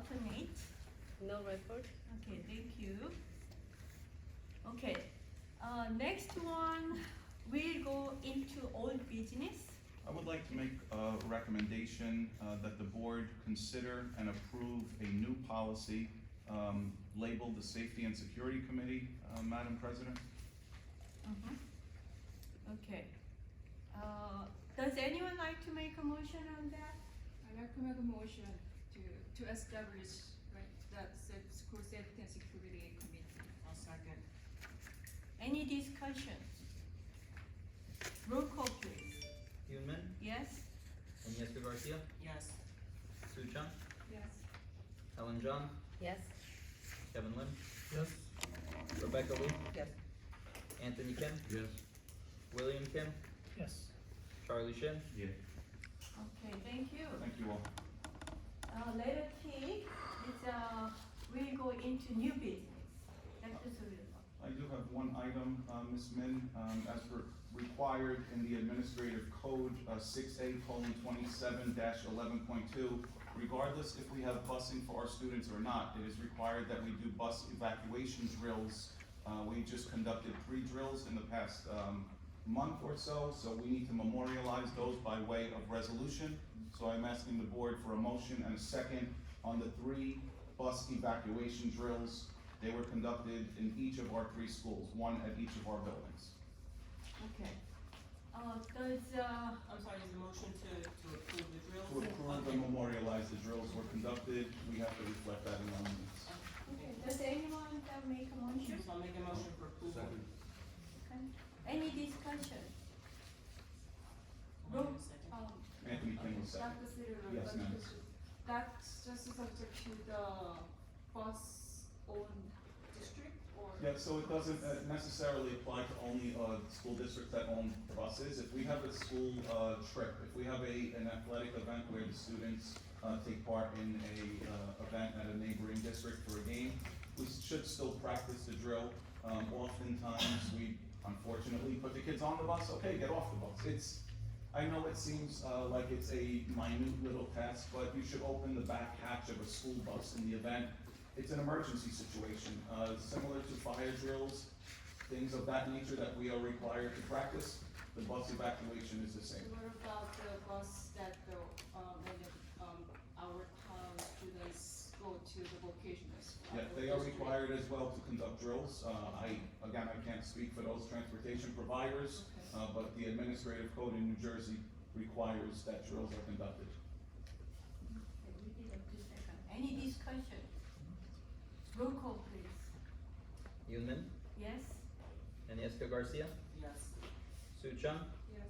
alternate? No report. Okay, thank you. Okay, next one, we'll go into old business. I would like to make a recommendation that the board consider and approve a new policy labeled the Safety and Security Committee, Madam President. Okay. Does anyone like to make a motion on that? I recommend a motion to establish, right, that school safety and security committee. I'll second. Any discussion? Roll call please. Yoonmin, Yes? Agnieszka Garcia, Yes. Sue Chung, Yes. Helen John, Yes. Kevin Lim, Yes. Rebecca Lee, Yes. Anthony Kim, Yes. William Kim, Yes. Charlie Shin, Okay, thank you. Thank you all. Letter T is, we'll go into new business. Dr. Sullivan. I do have one item, Ms. Min, as required in the Administrative Code, 6A:27-11.2. Regardless if we have busing for our students or not, it is required that we do bus evacuation drills. We just conducted 3 drills in the past, month or so we need to memorialize those by way of resolution. So I'm asking the board for a motion and a second on the 3 bus evacuation drills. They were conducted in each of our 3 schools, 1 at each of our buildings. Okay. I'm sorry, is the motion to approve the drills? To approve and memorialize the drills were conducted, we have to reflect that in our minutes. Okay, does anyone make a motion? So I'll make a motion for approval. Okay. Any discussion? Hold on a second. Anthony Kim was second. Dr. Sullivan, Yes, one ma'am. question. That's just subject to the bus owned district or? Yeah, so it doesn't necessarily apply to only school districts that own buses. If we have a school trip, if we have an athletic event where the students take part in a event at a neighboring district for a game, we should still practice the drill. Oftentimes, we unfortunately put the kids on the bus, okay, get off the bus. I know it seems like it's a minute little task, but you should open the back hatch of a school bus in the event it's an emergency situation, similar to fire drills, things of that nature that we are required to practice. The bus evacuation is the So same. what about the bus that when our town students go to the vocational school? Yeah, they are required as well to conduct drills. I can't speak for those transportation providers, Okay. but the administrative code in New Jersey requires that drills are conducted. Okay, we did a 2 second. Any discussion? Roll call please. Yoonmin, Yes? Agnieszka Garcia, Yes. Sue Chung, Yes.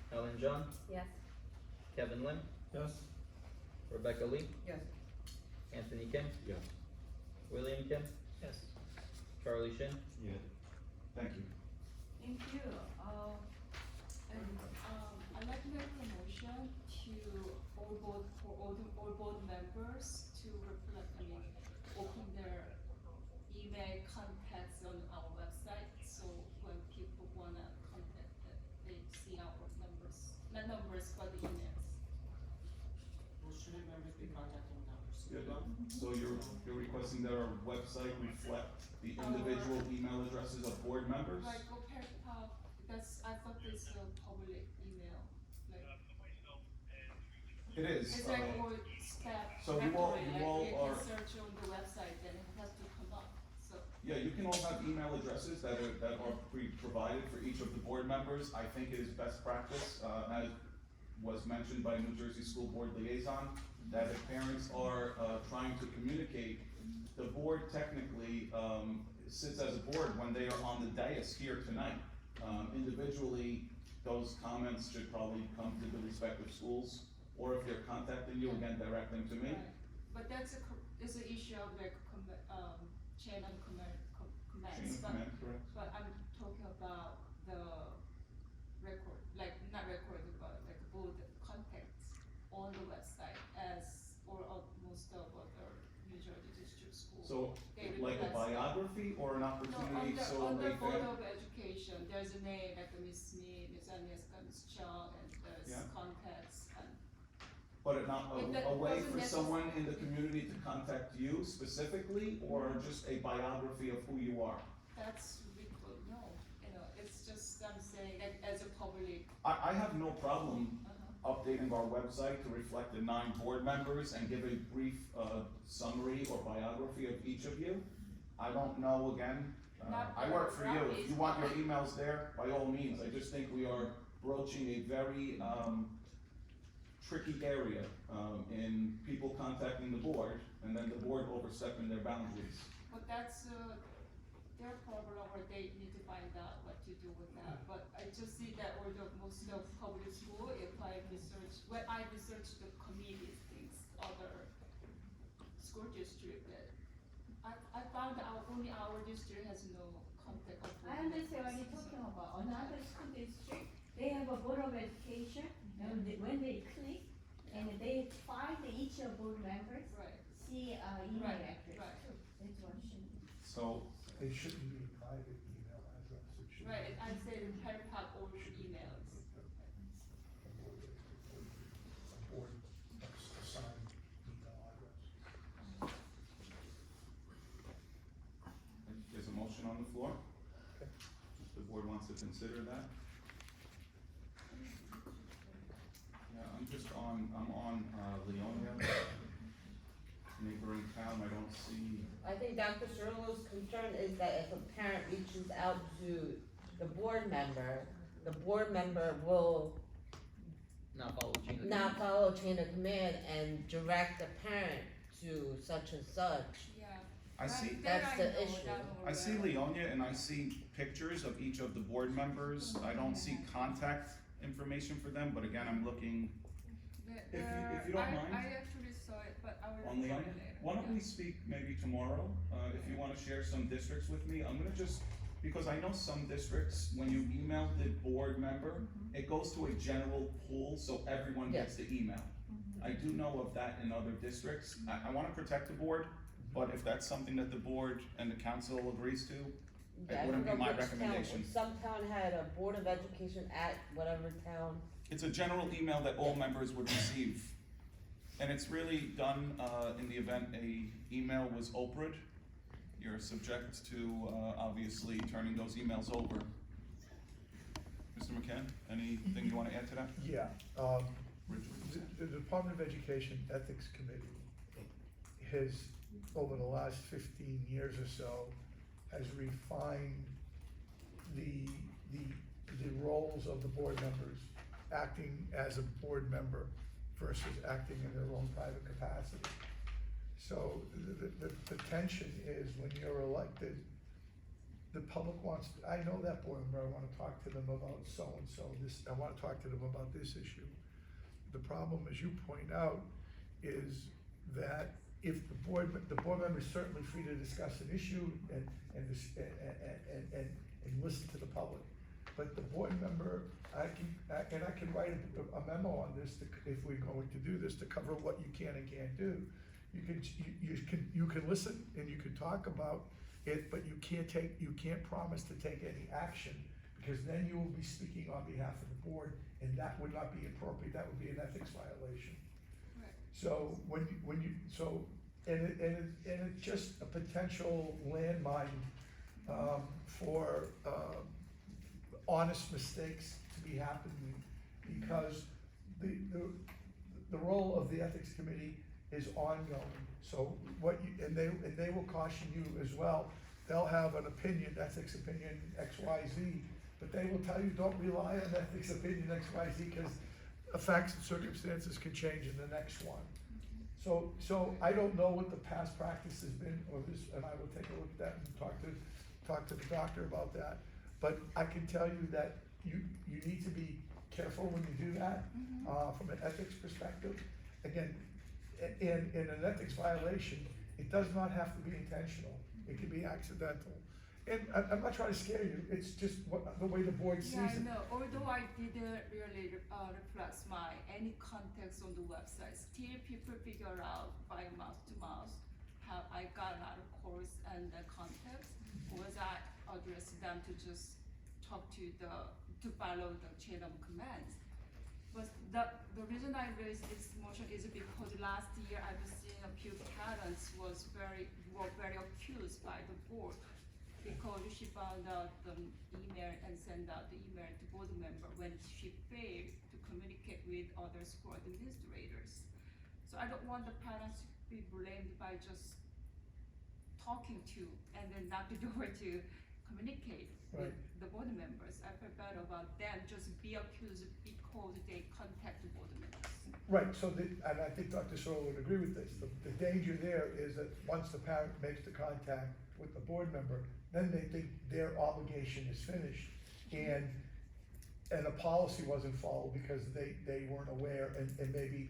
Helen John, Yes. Kevin Lim, Yes. Rebecca Lee, Yes. Anthony Kim, Yes. William Kim, Yes. Charlie Shin, Thank you. Thank you. I'd like to make a motion to all board members to reflect, open their email contacts on our website, so when people wanna contact that, they see our numbers, not numbers, but the emails. Will student members be contacting Dr. Yeah, Sullivan? So you're requesting that our website reflect the individual email addresses of board members? Like, I thought this is a public email, like, It is. it's like all staff So you all- directory, you all like, are- you can search on the website, then it has to come up, so. Yeah, you can all have email addresses that are provided for each of the board members. I think it is best practice, as was mentioned by New Jersey School Board Liaison, that if parents are, trying to communicate, the board technically, sits as a board when they are on the dais here tonight. Individually, those comments should probably come to the respective schools, or if they're contacting you, again, direct them to me. Right. But that's it's an issue of like, chain of commands, Chain of command, correct? but I'm talking about the record, like, not record, but like both contacts on the website as, or of most of other New Jersey district schools. So, They like a request- biography or an No, opportunity, on so the they Board can, of Education, there's a name, like Miss Smith, Miss Agnieszka, Miss Chung, and there's Yeah. contacts, and But it not If that a way wasn't for someone in the community to contact you specifically, or just a biography of who you are? That's ridiculous, no, it's just, I'm saying that as a public, I have no problem updating our website to reflect the 9 board members and give a brief, summary or biography of each of you. I don't know, again, Not I work for you, biographies, if you want your but- emails there, by all means, I just think we are broaching a very, tricky area, in people contacting the board, and then the board overstepping their boundaries. but that's, their problem, or they need to find out what to do with that. But I just see that although most of public school, if I research, when I research the committees, things, other school district, that I found out only our district has no contact of. I understand what you're talking about. Another school district, they have a board of education, and when they click, and they find each of board members, Right, see, email Right, address right. too. That's what she means. So, It shouldn't be a private email address, it should be. right, I say Harry Potter old emails. A board assigned email address. there's a motion on the floor? Okay. If the board wants to consider that? Yeah, I'm on Leonia, neighboring town, I don't see, I think Dr. Cirillo's concern is that if a parent reaches out to the board member will Not follow chain of not command. follow chain of command and direct the parent to such and such. Yeah. I see, That That's I the know, issue. that I see already. Leonia and I see pictures of each of the board members, I don't see contact information for them, but again, I'm looking if you don't mind. I actually saw it, but I will on report Leonia. it later. Why don't Yeah. we speak maybe tomorrow, if you wanna share some districts with me, I'm gonna just, because I know some districts, when you email the board member, it goes to a general pool, so everyone gets the email. I do know of that in other districts, I wanna protect the board, but if that's something that the board and the council agrees to, I wouldn't be forgot my which town. recommendation. Some town had a board of education at whatever town. it's a general email that all members would receive. And it's really done, in the event a email was Oprah'd, you're subject to, obviously turning those emails over. Mr. McCann, anything you wanna add to that? Yeah, Richard? the Department of Education Ethics Committee has, over the last 15 years or so, has refined the roles of the board members, acting as a board member versus acting in their own private capacity. So the tension is when you're elected, the public wants, I know that board member, I wanna talk to them about so-and-so, I wanna talk to them about this issue. The problem, as you point out, is that if the board member is certainly free to discuss an issue and listen to the public. But the board member, I can write a memo on this, if we're going to do this, to cover what you can and can't do. You can listen and you can talk about it, but you can't promise to take any action, because then you will be speaking on behalf of the board, and that would not be appropriate, that would be an ethics violation. Right. So it's just a potential landmine, for, honest mistakes to be happening, because the role of the ethics committee is ongoing. So and they will caution you as well, they'll have an opinion, ethics opinion X, Y, Z, but they will tell you, don't rely on ethics opinion X, Y, Z, because facts and circumstances can change in the next one. So I don't know what the past practice has been, or this, and I will take a look at that and talk to the doctor about that. But I can tell you that you need to be careful when you do that, from an ethics perspective. Again, in an ethics violation, it does not have to be intentional, it can be accidental. And I'm not trying to scare you, it's just the way the board sees Yeah, I it. know, although I didn't really reflect any context on the website, still people figure out by mouth to mouth how I got out of course and the context, was I address them to just talk to follow the chain of commands. But the reason I raised this motion is because last year I've seen a few parents were very accused by the board because she found out the email and sent out the email to board member when she failed to communicate with other school administrators. So I don't want the parents to be blamed by just talking to and then not be able to communicate with the board members. I feel bad about them just be accused because they contact the board members. Right, so and I think Dr. Searle would agree with this, the danger there is that once the parent makes the contact with the board member, then they think their obligation is finished, and a policy wasn't followed because they weren't aware, and maybe,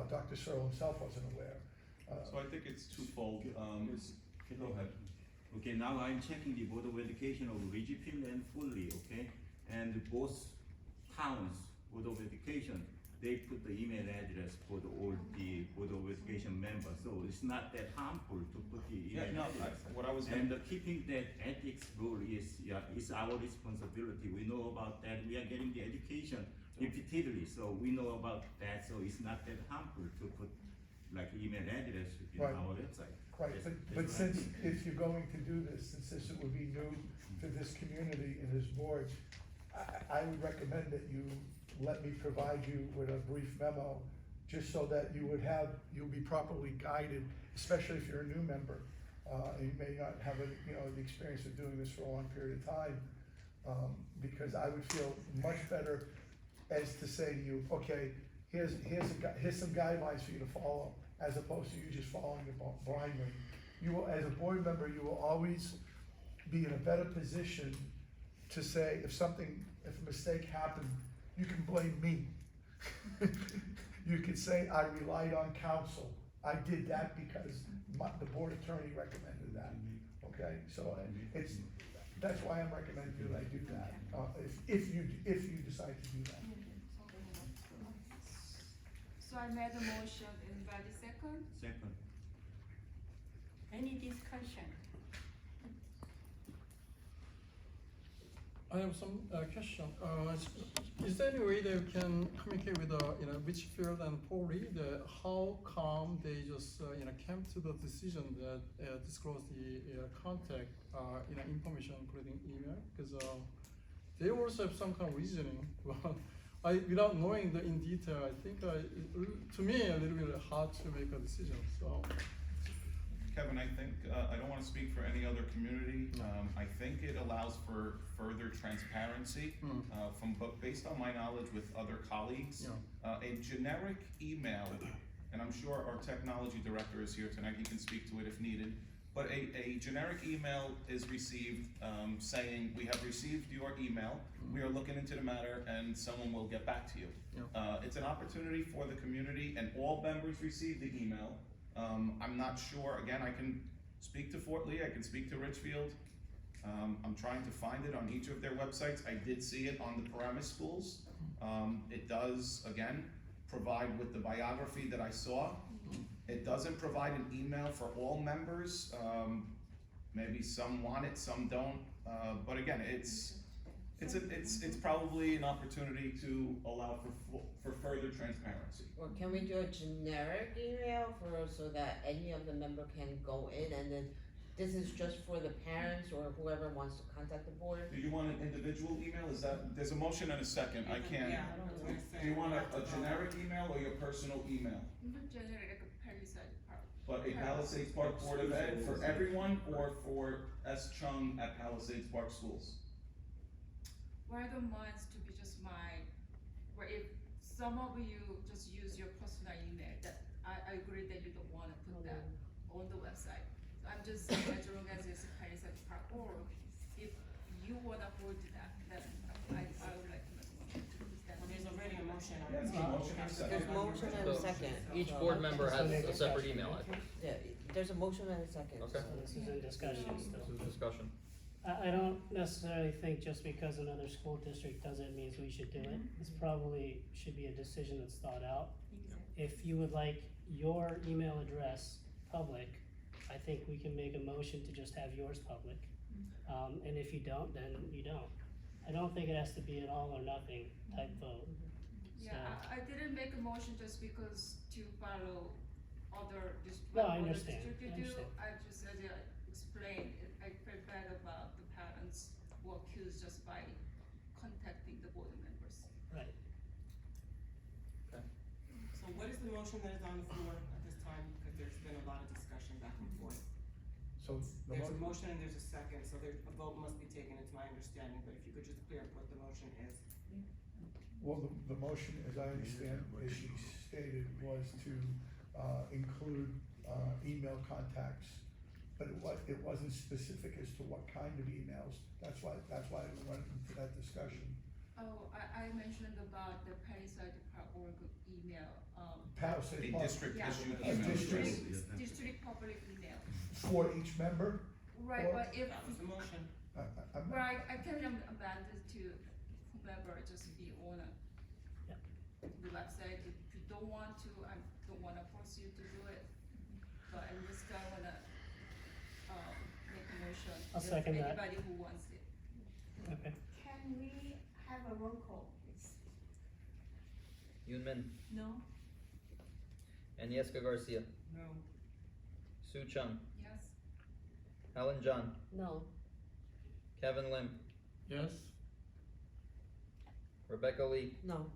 Dr. Searle himself wasn't aware. So I think it's twofold, go ahead. Okay, now I'm checking the Board of Education of Ridgefield and Foley, okay? And both towns, Board of Education, they put the email address for all the Board of Education members, so it's not that harmful to put the email address. What I was And keeping that ethics rule is our responsibility. We know about that. We are getting the education repeatedly, so we know about that. So it's not that harmful to put like email address in Right. our website. Right, That's but what I since, think. if you're going to do this, since this would be new to this community and this board, I would recommend that you let me provide you with a brief memo, just so that you'll be properly guided, especially if you're a new member. And you may not have the experience of doing this for a long period of time, because I would feel much better as to say to you, okay, here's some guidelines for you to follow, as opposed to you just following it blindly. You will, as a board member, you will always be in a better position to say, if a mistake happened, you can blame me. You can say, I relied on counsel. I did that because the board attorney recommended that, okay? So that's why I'm recommending you that I do that, if you decide to do that. So I made a motion, anybody second? Second. Any discussion? I have some question. Is there any way they can communicate with Richfield and Foley? How come they just came to the decision that disclose the contact information, including email? Because they also have some kind of reasoning. Without knowing in detail, I think to me a little bit hard to make a decision. So. Kevin, I think, I don't wanna speak for any other community, I think it allows for further transparency, but based on my knowledge with other colleagues, a generic email, and I'm sure our technology director is here tonight, he can speak to it if needed, but a generic email is received, saying, we have received your email, we are looking into the matter, and someone will get back to you. It's an opportunity for the community, and all members receive the email. I'm not sure, again, I can speak to Fort Lee, I can speak to Richfield. I'm trying to find it on each of their websites. I did see it on the Paramus schools. It does, again, provide with the biography that I saw. It doesn't provide an email for all members. Maybe some want it, some don't. But again, it's probably an opportunity to allow for further transparency. Or can we do a generic email so that any of the member can go in, and then this is just for the parents or whoever wants to contact the board? Do you want an individual email? There's a motion and a second, I can't. Yeah, I was gonna say. Do you want a generic email or your personal email? Not generic, like a Palisades Park. But a Palisades Park Board of Ed for everyone, or for S. Chung at Palisades Park Schools? Well, I don't mind to be just where if some of you just use your personal email, that I agree that you don't wanna put that on the website. So I'm just saying, as long as it's Palisades Park, or if you wanna hold that, then I would like to make a motion to put that. Well, there's already a motion on Yeah, the it's a table. motion and a second. There's motion and a second. Each board member has a separate email, I think. Yeah, there's a motion and a second. Okay. so- This is in discussion still. This is discussion. I don't necessarily think just because another school district does it means we should do it. This probably should be a decision that's thought out. If you would like your email address public, I think we can make a motion to just have yours public. And if you don't, then you don't. I don't think it has to be an all or nothing type vote. Yeah, I didn't make a motion just because to follow other No, I other understand, district to I do. understand. I just explained, I felt bad about the parents who are accused just by contacting the board members. Right. So what is the motion that is on the floor at this time, because there's been a lot of discussion back and forth. So the There's a mo- motion and there's a second, so there, a vote must be taken, it's my understanding, but if you could just clear up what the motion is. well, the motion, as I understand, as she stated, was to, include, email contacts. But it wasn't specific as to what kind of emails, that's why we went into that discussion. Oh, I mentioned about the Palisades org email, Palisades A Park district Yeah. issued A email district- address. district public email. for each member, Right, Or- but if, That was the motion. I'm but not, I can abandon to whomever just be on Yeah. the website. If you don't want to, I don't wanna force you to do it. But I'm just gonna wanna, make a motion. I'll if second that. Anybody who wants it. Okay. Can we have a roll call, please? Yoon Min, No? Agnieszka Garcia, No. Sue Chung, Yes? Helen John, No. Kevin Lim, Yes? Rebecca Lee, No.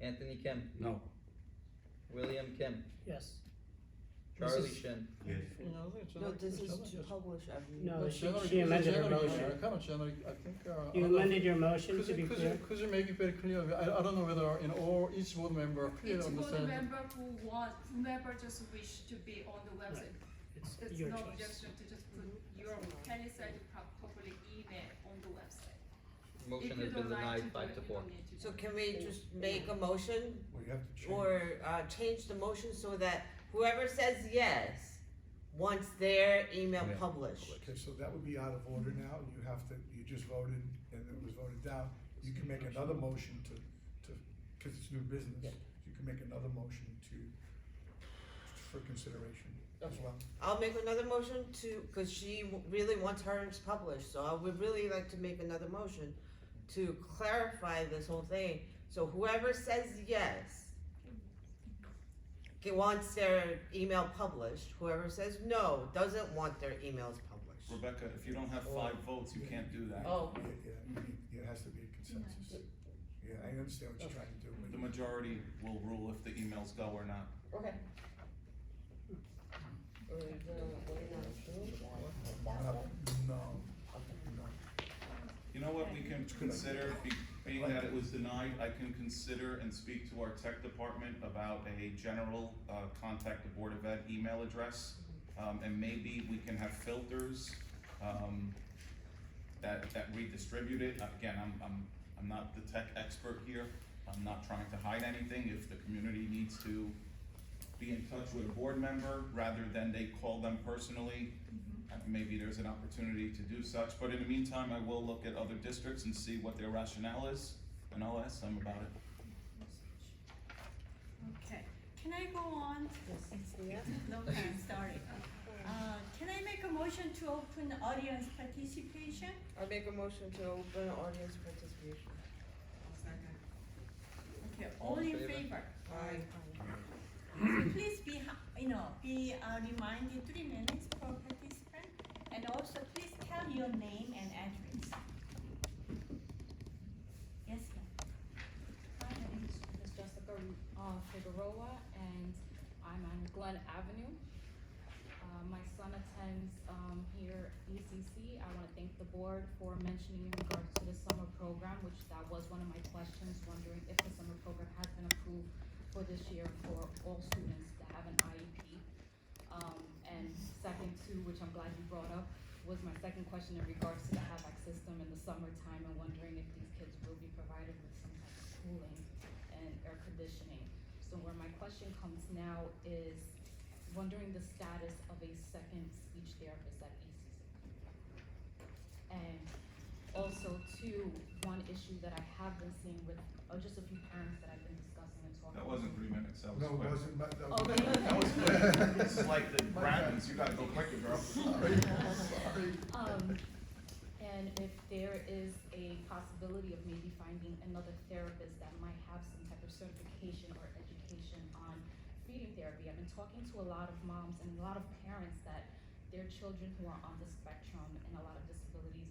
Anthony Kim, No. William Kim, Yes. Charlie is- Shin. Yes. No, this is to publish every. No, No, she generally- amended her generally, motion. Kind of generally, I think, You I don't know. amended your motion, Could to you, be could clear? you, could you make it very clear? I don't know whether, you know, all, each board member Each clearly board understand. member whomever just wish to be on the website. It's There's your no choice. objection to just put your Palisades public email on the website. Motion If you has been don't like denied to do 5 it, to you 4. don't need to do So it. can we just make a motion well, you have to change. or, change the motion so that whoever says yes wants their email Yeah. published? Okay, so that would be out of order now, you have to, you just voted and it was voted down. You can make another motion cause it's new business, Yeah. you can make another motion for consideration as Okay. well. I'll make another motion to, cause she really wants hers published, so I would really like to make another motion to clarify this whole thing. So whoever says yes wants their email published, whoever says no doesn't want their emails published. Rebecca, if you don't have 5 votes, you can't do that. Oh, Yeah, it has to be a consensus. Yeah, I understand what you're trying to do, but. The majority will rule if the emails go or not. okay. No. You know what, we can consider, being that it was denied, I can consider and speak to our tech department about a general, contact the Board of Ed email address. And maybe we can have filters, that redistribute it. Again, I'm not the tech expert here, I'm not trying to hide anything. If the community needs to be in touch with a board member, rather than they call them personally, maybe there's an opportunity to do such, but in the meantime, I will look at other districts and see what their rationale is, and I'll ask them about it. Okay, can I go on? No, I'm sorry. Can I make a motion to open audience participation? I make a motion to open audience participation. I'll second. Okay, All all in in favor? favor? Aye. So please be, be reminded 3 minutes per participant, and also please tell your name and address. Yes, ma'am. Hi, my name is Ms. Jessica Figueroa, and I'm on Glen Avenue. My son attends here ECC. I want to thank the board for mentioning in regards to the summer program, which that was one of my questions, wondering if the summer program has been approved for this year for all students that have an IEP. And second too, which I'm glad you brought up, was my second question in regards to the HVAC system in the summertime, and wondering if these kids will be provided with some type of cooling and air conditioning. So where my question comes now is wondering the status of a second speech therapist at ECC. And also too, one issue that I have been seeing with, just a few parents that I've been discussing and talking. That wasn't 3 minutes, that was No, it quick. wasn't, but that Oh, was. really? That was quick. This is like the Brandons, you gotta go quicker, girl. Sorry, sorry. And and if there is a possibility of maybe finding another therapist that might have some type of certification or education on feeding therapy. I've been talking to a lot of moms and a lot of parents that their children who are on the spectrum and a lot of disabilities,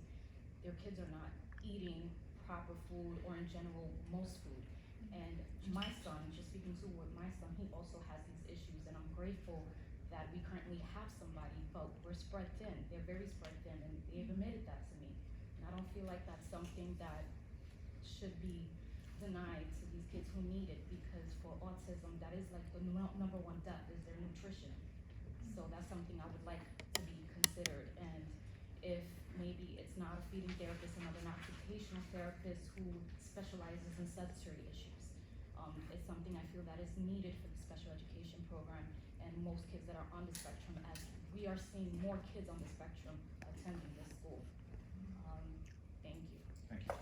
their kids are not eating proper food or in general most food. And my son, just speaking to with my son, he also has these issues, and I'm grateful that we currently have somebody, but we're spread thin. They're very spread thin, and they've admitted that to me. And I don't feel like that's something that should be denied to these kids who need it, because for autism, that is like the number one death is their nutrition. So that's something I would like to be considered. And if maybe it's not a feeding therapist, another occupational therapist who specializes in sensory issues. It's something I feel that is needed for the special education program and most kids that are on the spectrum, as we are seeing more kids on the spectrum attending this school. Thank you. Thank you.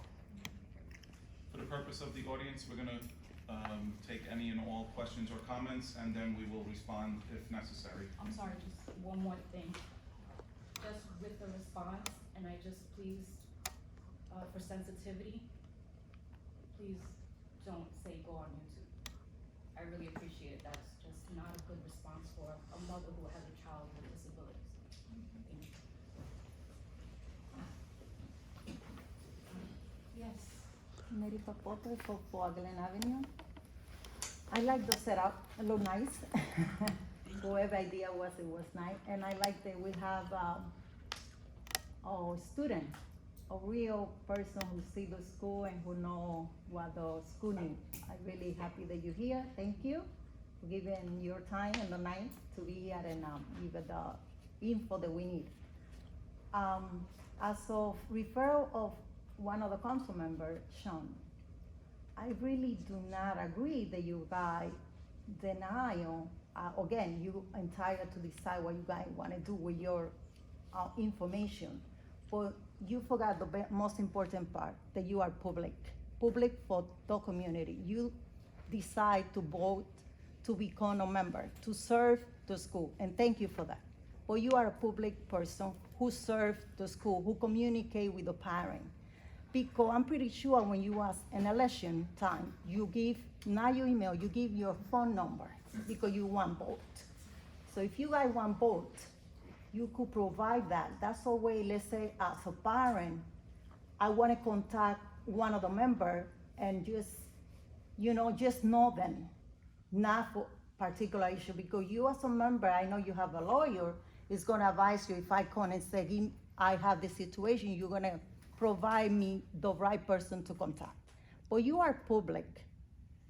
For the purpose of the audience, we're gonna take any and all questions or comments, and then we will respond if necessary. I'm sorry, just one more thing. Just with the response, and I just please, for sensitivity, please don't say go on YouTube. I really appreciate it. That's just not a good response for a mother who has a child with disabilities. Thank you. Yes. Mary Papoto for Glen Avenue. I like the setup, it look nice. Whoever idea was, it was nice. And I like that we have a student, a real person who see the school and who know what the school needs. I'm really happy that you're here. Thank you for giving your time and the night to be here and give it the info that we need. As of referral of one of the council members, Sean, I really do not agree that you guys deny, again, you entitled to decide what you guys wanna do with your information. But you forgot the most important part, that you are public for the community. You decide to vote to become a member, to serve the school, and thank you for that. But you are a public person who serves the school, who communicate with the parent. Because I'm pretty sure when you ask an election time, you give, not your email, you give your phone number, because you want vote. So if you guys want vote, you could provide that. That's a way, let's say, as a parent, I wanna contact one of the members and just, just know them, not for particular issue, because you as a member, I know you have a lawyer, is gonna advise you if I come and say, I have this situation, you're gonna provide me the right person to contact. But you are public,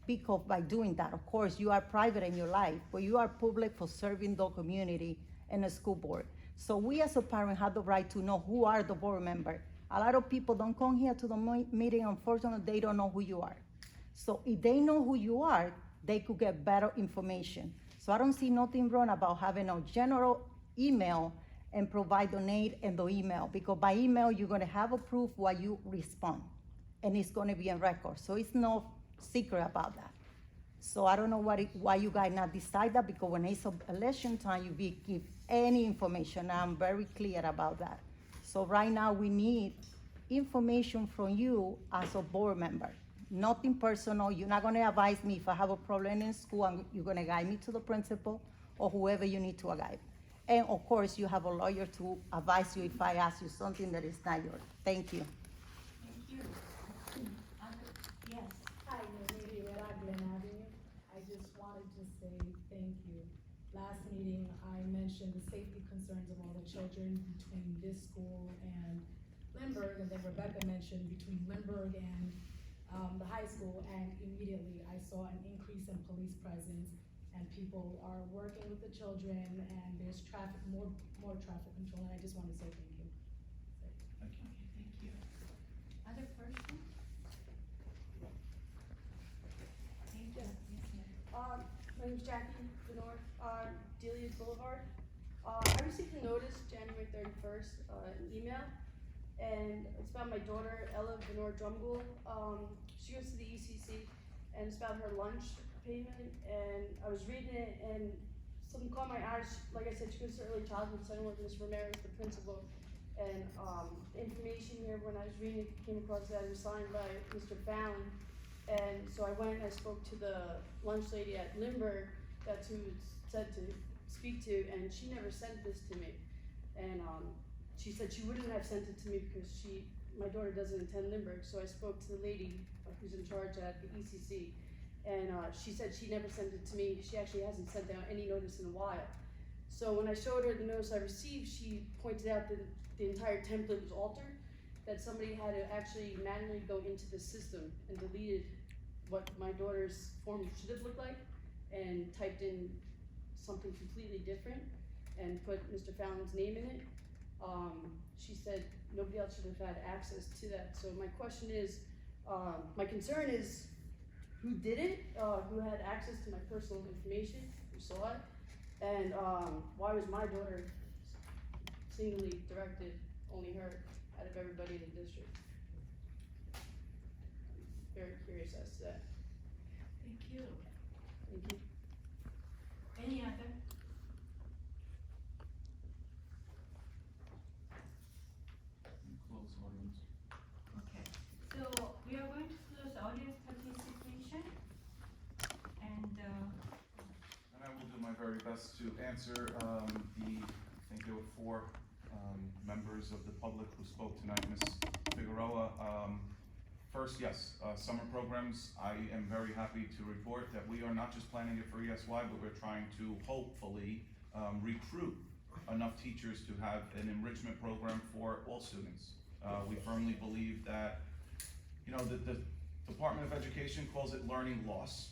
because by doing that, of course, you are private in your life, but you are public for serving the community and the school board. So we as a parent have the right to know who are the board members. A lot of people don't come here to the meeting, unfortunately, they don't know who you are. So if they know who you are, they could get better information. So I don't see nothing wrong about having a general email and provide the name and the email, because by email, you're gonna have a proof while you respond, and it's gonna be on record. So it's no secret about that. So I don't know why you guys not decide that, because when it's election time, you give any information. I'm very clear about that. So right now, we need information from you as a board member. Nothing personal. You're not gonna advise me if I have a problem in school, and you're gonna guide me to the principal or whoever you need to guide. And of course, you have a lawyer to advise you if I ask you something that is not yours. Thank you. Thank you. Yes. Hi, Lady Rivera, Glen Avenue. I just wanted to say thank you. Last meeting, I mentioned the safety concerns of all the children between this school and Lindbergh, and then Rebecca mentioned between Lindbergh and the high school, and immediately I saw an increase in police presence, and people are working with the children, and there's traffic, more traffic control, and I just want to say thank you. Thank you. Thank you. Other person? Thank you. Yes, ma'am. My name's Jackie Benor, Delia Boulevard. I received a notice January 31st, an email, and it's about my daughter, Ella Benor Drumgool. She goes to the ECC, and it's about her lunch payment, and I was reading it, and something caught my eyes. Like I said, she goes to early childhood, so I don't know if Ms. Ramirez, the principal, And, information here, when I was reading, it came across that it was signed by Mr. Fallon. And so I went and I spoke to the lunch lady at Lindbergh, that's who it's said to speak to, and she never sent this to me. And, she said she wouldn't have sent it to me because my daughter doesn't attend Lindbergh, so I spoke to the lady who's in charge at the ECC. And, she said she never sent it to me, she actually hasn't sent out any notice in a while. So when I showed her the notice I received, she pointed out that the entire template was altered, that somebody had to actually manually go into the system and deleted what my daughter's form should have looked like and typed in something completely different and put Mr. Fallon's name in it. She said nobody else should have had access to that. So my question is, my concern is who did it, who had access to my personal information, who saw it, and why was my daughter singly directed, only her, out of everybody in the district? Very curious as to that. Thank you. Thank you. Any other? Close audience. Okay, so we are going to close audience participation and And I will do my very best to answer I think there were 4 members of the public who spoke tonight. Ms. Figueroa, first, yes, summer programs, I am very happy to report that we are not just planning it for ESY, but we're trying to hopefully recruit enough teachers to have an enrichment program for all students. We firmly believe that, the Department of Education calls it learning loss.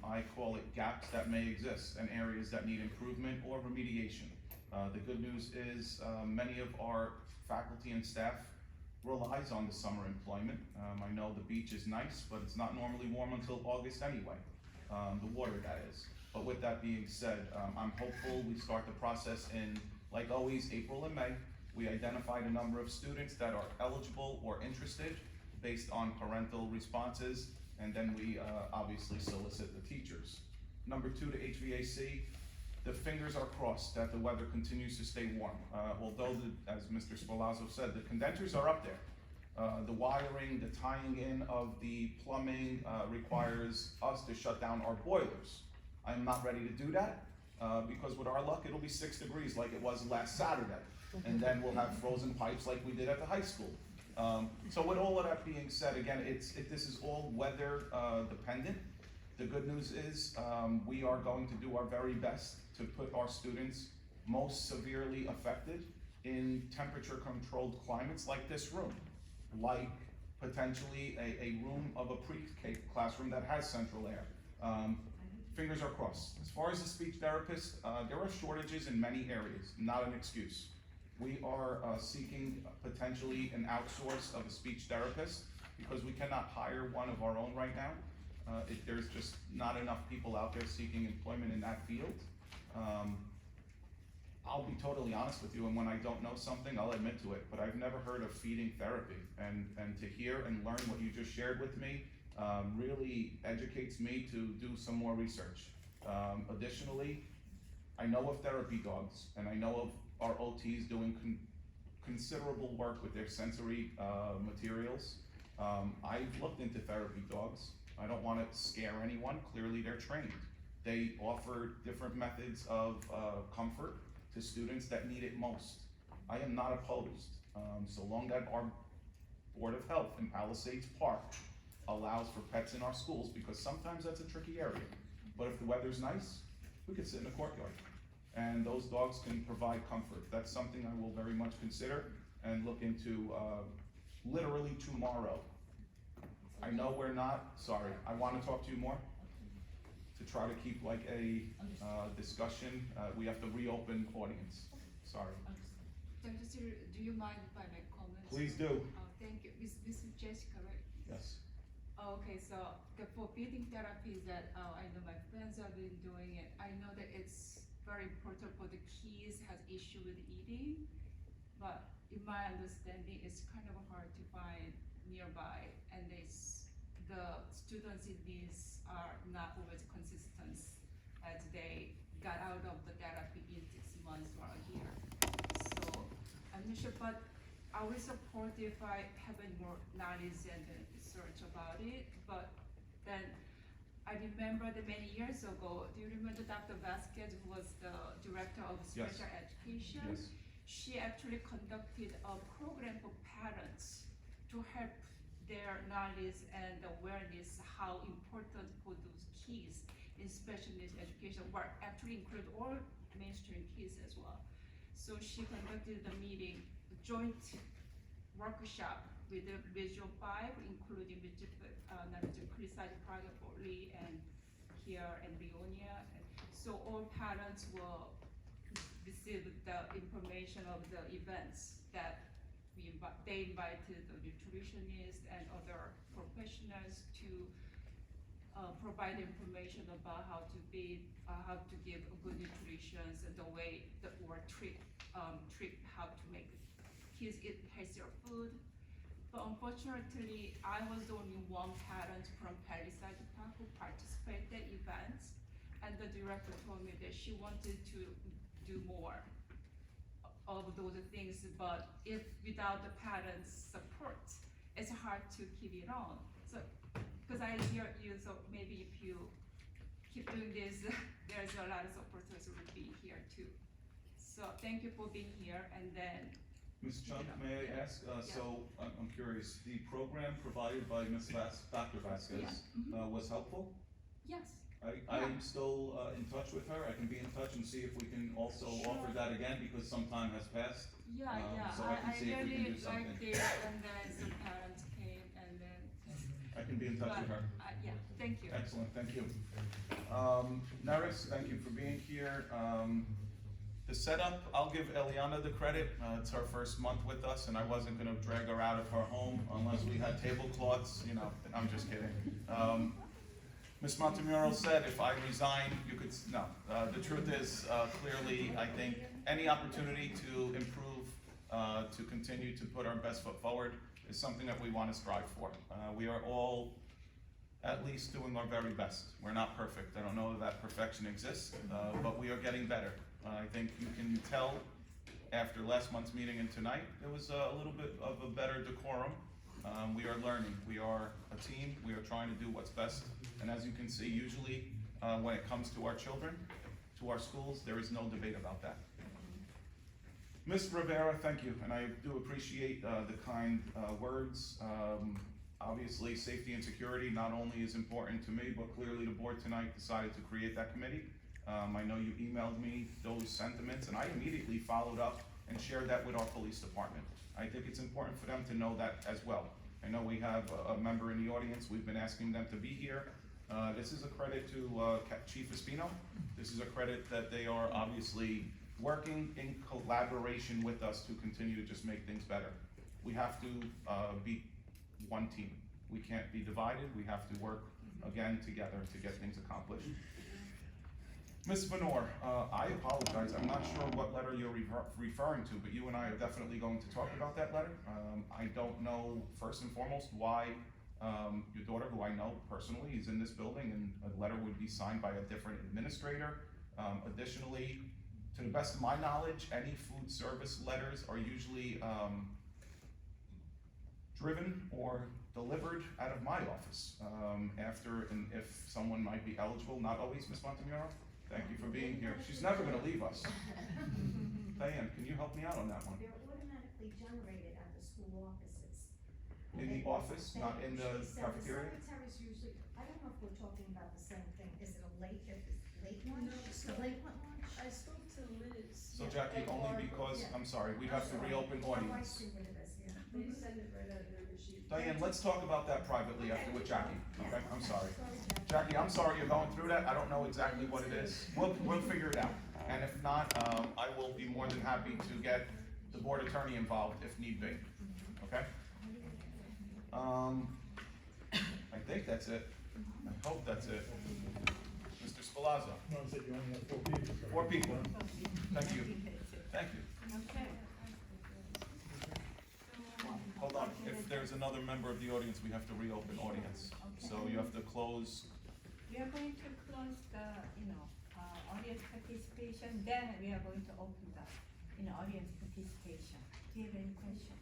I call it gaps that may exist and areas that need improvement or remediation. The good news is many of our faculty and staff relies on the summer employment. I know the beach is nice, but it's not normally warm until August anyway, the water that is. But with that being said, I'm hopeful we start the process in, like always, April and May. We identified a number of students that are eligible or interested based on parental responses, and then we obviously solicit the teachers. Number 2, to HVAC, the fingers are crossed that the weather continues to stay warm. Although, as Mr. Spalazzo said, the condensers are up there. The wiring, the tying in of the plumbing requires us to shut down our boilers. I'm not ready to do that because with our luck, it'll be 6 degrees like it was last Saturday. And then we'll have frozen pipes like we did at the high school. So with all of that being said, again, this is all weather dependent. The good news is we are going to do our very best to put our students most severely affected in temperature controlled climates like this room, like potentially a room of a pre-K classroom that has central air. Fingers are crossed. As far as the speech therapist, there are shortages in many areas, not an excuse. We are seeking potentially an outsource of a speech therapist because we cannot hire one of our own right now. There's just not enough people out there seeking employment in that field. I'll be totally honest with you, and when I don't know something, I'll admit to it, but I've never heard of feeding therapy, and to hear and learn what you just shared with me really educates me to do some more research. Additionally, I know of therapy dogs, and I know of our OTs doing considerable work with their sensory materials. I've looked into therapy dogs. I don't want to scare anyone. Clearly, they're trained. They offer different methods of comfort to students that need it most. I am not opposed, so long that our Board of Health in Palisades Park allows for pets in our schools, because sometimes that's a tricky area. But if the weather's nice, we could sit in the courtyard, and those dogs can provide comfort. That's something I will very much consider and look into literally tomorrow. I know we're not, sorry, I want to talk to you more to try to keep like a discussion. We have to reopen audience, sorry. Dr. Siri, do you mind if I make comments? Please do. Thank you. Miss Jessica, right? Yes. Okay, so for feeding therapy that I know my friends have been doing it. I know that it's very important for the kids has issue with eating, but in my understanding, it's kind of hard to find nearby, and the students in these are not always consistent as they got out of the therapy in 6 months while here. So I'm partnership, but I will support if I have any more knowledge and research about it. But then I remember that many years ago, do you remember Dr. Vasquez, who was the director of Yes. special education? Yes. She actually conducted a program for parents to help their knowledge and awareness how important for those kids in special needs education, were actually include all mainstream kids as well. So she conducted the meeting, joint workshop with the Region 5, including Palisades, Praga, Fort Lee, and here and Leonia. And so all parents will receive the information of the events that they invited the nutritionists and other professionals to provide information about how to give good nutrition and the way that or trick how to make kids eat healthier food. But unfortunately, I was the only one parent from Palisades Park who participated in events, and the director told me that she wanted to do more of those things, but if without the parents' support, it's hard to keep it on. So, because I hear you, so maybe if you keep doing this, there's a lot of supporters who will be here too. So thank you for being here, and then. Ms. Chung, you know, may I yeah. ask, so I'm curious, the program provided by Dr. Vasquez Yeah. Was helpful? Yes. I'm still in touch with her. I can be in touch and see if we can also offer that again, because some time has passed. Yeah, So I can see if we can really do something. liked it, and then some parents came, and then. I can be in touch with her. Yeah, thank you. Excellent, thank you. Naris, thank you for being here. The setup, I'll give Eliana the credit. It's her first month with us, and I wasn't gonna drag her out of her home unless we had tablecloths, you know, I'm just kidding. Ms. Montemuro said if I resign, you could, no. The truth is, clearly, I think any opportunity to improve, to continue to put our best foot forward is something that we want to strive for. We are all at least doing our very best. We're not perfect. I don't know that perfection exists, but we are getting better. I think you can tell after last month's meeting and tonight, there was a little bit of a better decorum. We are learning. We are a team. We are trying to do what's best. And as you can see, usually when it comes to our children, to our schools, there is no debate about that. Ms. Rivera, thank you, and I do appreciate the kind words. Obviously, safety and security not only is important to me, but clearly the board tonight decided to create that committee. I know you emailed me those sentiments, and I immediately followed up and shared that with our police department. I think it's important for them to know that as well. I know we have a member in the audience. We've been asking them to be here. This is a credit to Chief Espino. This is a credit that they are obviously working in collaboration with us to continue to just make things better. We have to be one team. We can't be divided. We have to work again together to get things accomplished. Ms. Venor, I apologize. I'm not sure what letter you're referring to, but you and I are definitely going to talk about that letter. I don't know, first and foremost, why your daughter, who I know personally, is in this building, and a letter would be signed by a different administrator. Additionally, to the best of my knowledge, any food service letters are usually driven or delivered out of my office after, and if someone might be eligible, not always, Ms. Montemuro. Thank you for being here. She's never gonna leave us. Diane, can you help me out on that one? They're automatically generated at the school offices. In the office, not in the cafeteria? The secretaries usually, I don't know if we're talking about the same thing, is it a late lunch? Late lunch? I spoke to Liz. So Jackie, only because, I'm sorry, we have to reopen Oh, I audience. see what it is, yeah. They send it right out of their machine. Diane, let's talk about that privately after with Jackie, okay? I'm sorry. Jackie, I'm sorry you're going through that. I don't know exactly what it is. We'll figure it out. And if not, I will be more than happy to get the board attorney involved if need be, okay? I think that's it. I hope that's it. Mr. Spalazzo. No, I said you only have 4 people. 4 people. Thank you. Thank you. Okay. Hold on, if there's another member of the audience, we have to reopen audience. So you have to close. We are going to close the, audience participation, then we are going to open that. in audience participation. Do you have any question?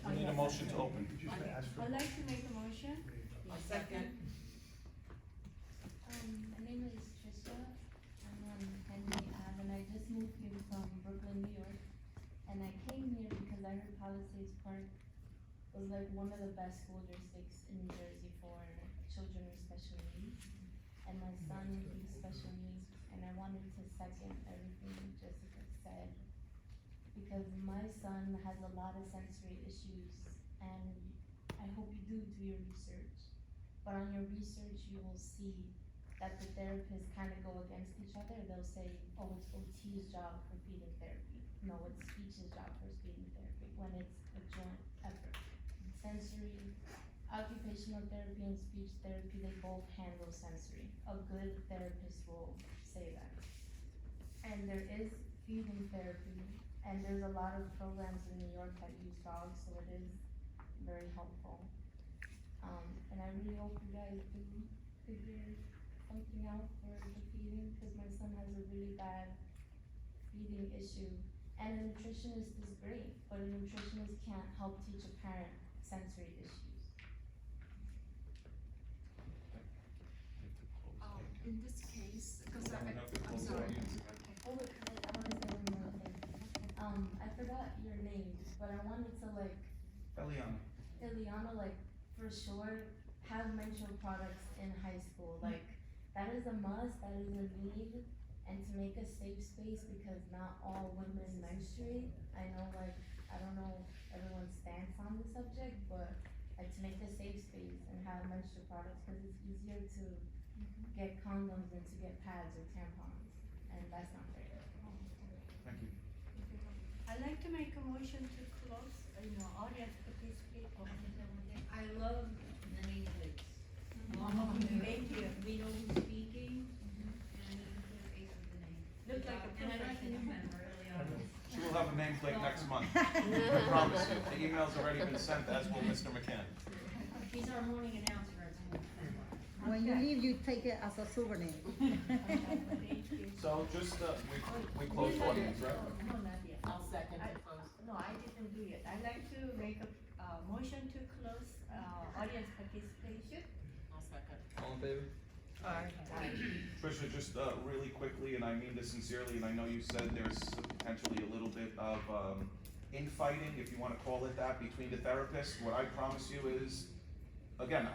We need a motion to open. You just ask for. I'd like to make a motion. A second. My name is Trisha. I'm on Henry Ave, and I just moved here from Brooklyn, New York. And I came here because I heard Palisades Park was like one of the best school districts in New Jersey for children with special needs. And my son needs special needs, and I wanted to second everything Jessica said. Because my son has a lot of sensory issues, and I hope you do your research. But on your research, you will see that the therapists kind of go against each other. They'll say, oh, it's OT's job for feeding therapy. No, it's speech's job for feeding therapy, when it's a joint effort. Sensory, occupational therapy and speech therapy, they both handle sensory. A good therapist will say that. And there is feeding therapy, and there's a lot of programs in New York that use dogs, so it is very helpful. And I really hope you guys do figure something out for the feeding, because my son has a really bad feeding issue. And a nutritionist is great, but a nutritionist can't help teach a parent sensory issues. In this case, because We have to I'm close the sorry. audience. Oh, wait, I wanna say one more thing. I forgot your name, but I wanted to like, Eliana. Ileana, like, for sure, have menstrual products in high school, like, that is a must, that is a need, and to make a safe space, because not all women menstruate. I know, like, I don't know everyone's stance on the subject, but, like, to make a safe space and have menstrual products, cause it's easier to get condoms than to get pads or tampons, and that's not fair. Thank you. I'd like to make a motion to close, audience participate. I love the name of it. Thank you. We know who's speaking, and you can put a face with the name. Look like a And I'd like to professional. remember early on. She will have a nameplate next month. I promise you. The email's already been sent, as will Mr. McCann. She's our morning announcer at school. When you leave, you take it as a souvenir. Thank you. So just, we closed audience, right? No, not yet. I'll second I- it close. No, I didn't do it. I'd like to make a, motion to close, audience participation. I'll second. All in favor? Tricia, just really quickly, and I mean this sincerely, and I know you said there's potentially a little bit of infighting, if you wanna call it that, between the therapists. What I promise you is, again,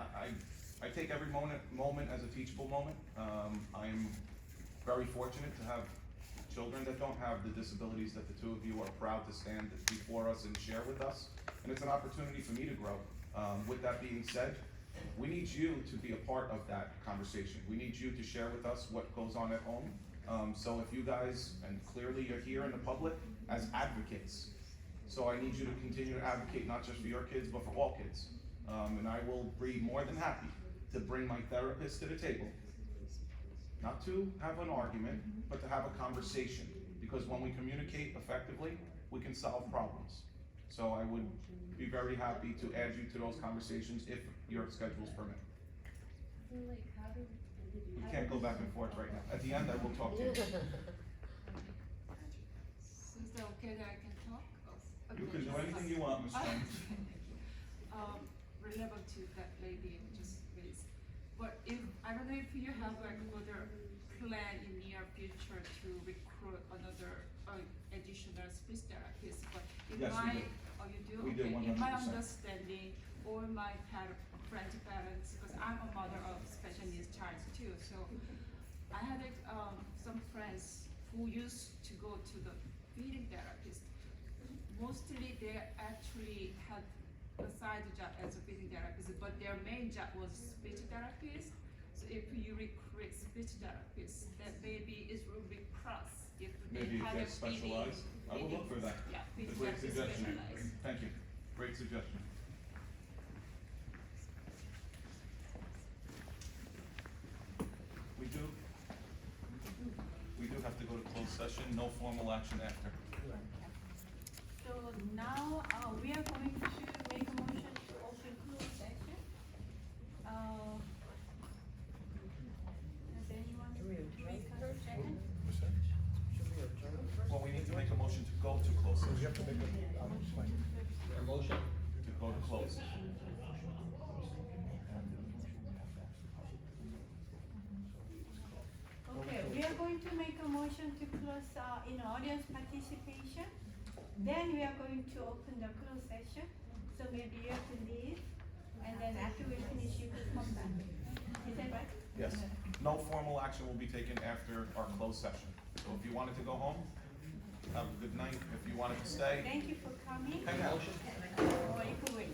I take every moment as a teachable moment. I'm very fortunate to have children that don't have the disabilities that the two of you are proud to stand before us and share with us, and it's an opportunity for me to grow. With that being said, we need you to be a part of that conversation. We need you to share with us what goes on at home. So if you guys, and clearly you're here in the public as advocates, so I need you to continue to advocate not just for your kids, but for all kids. And I will be more than happy to bring my therapist to the table. Not to have an argument, but to have a conversation. Because when we communicate effectively, we can solve problems. So I would be very happy to add you to those conversations if your schedules permit. So like, how do? We can't go back and forth right now. At the end, I will talk to you. Since they're okay that I can talk? You can do anything you want, Ms. Frank. Relevant to that lady just raised. But if, I don't know if you have like other plan in near future to recruit another, additional speech therapist, but in Yes, we my, do. oh, you do? We do, Okay, in my 100%. understanding, all my friends, parents, because I'm a mother of special needs child too, so I had some friends who used to go to the feeding therapist. Mostly they actually had a side job as a feeding therapist, but their main job was speech therapist. So if you recruit speech therapists, that maybe it will be cross if they Maybe if have they're a feeding. specialized. I will look for that. Yeah, It's feeding a great therapist suggestion. specialized. Thank you. Great suggestion. We do have to go to closed session, no formal action after. So now, we are going to make a motion to open closed session. Does anyone, Should we to make a second? Well, we need to make like to make a, point. A motion? To go to close. Okay, we are going to make a motion to close, in audience participation. Then we are going to open the closed session, so maybe you have to leave, and then after we finish, you can come back. Is that right? Yes. No formal action will be taken after our closed session. So if you wanted to go home, have a good night. If you wanted to stay, Thank you for coming. hang out. Or you can wait.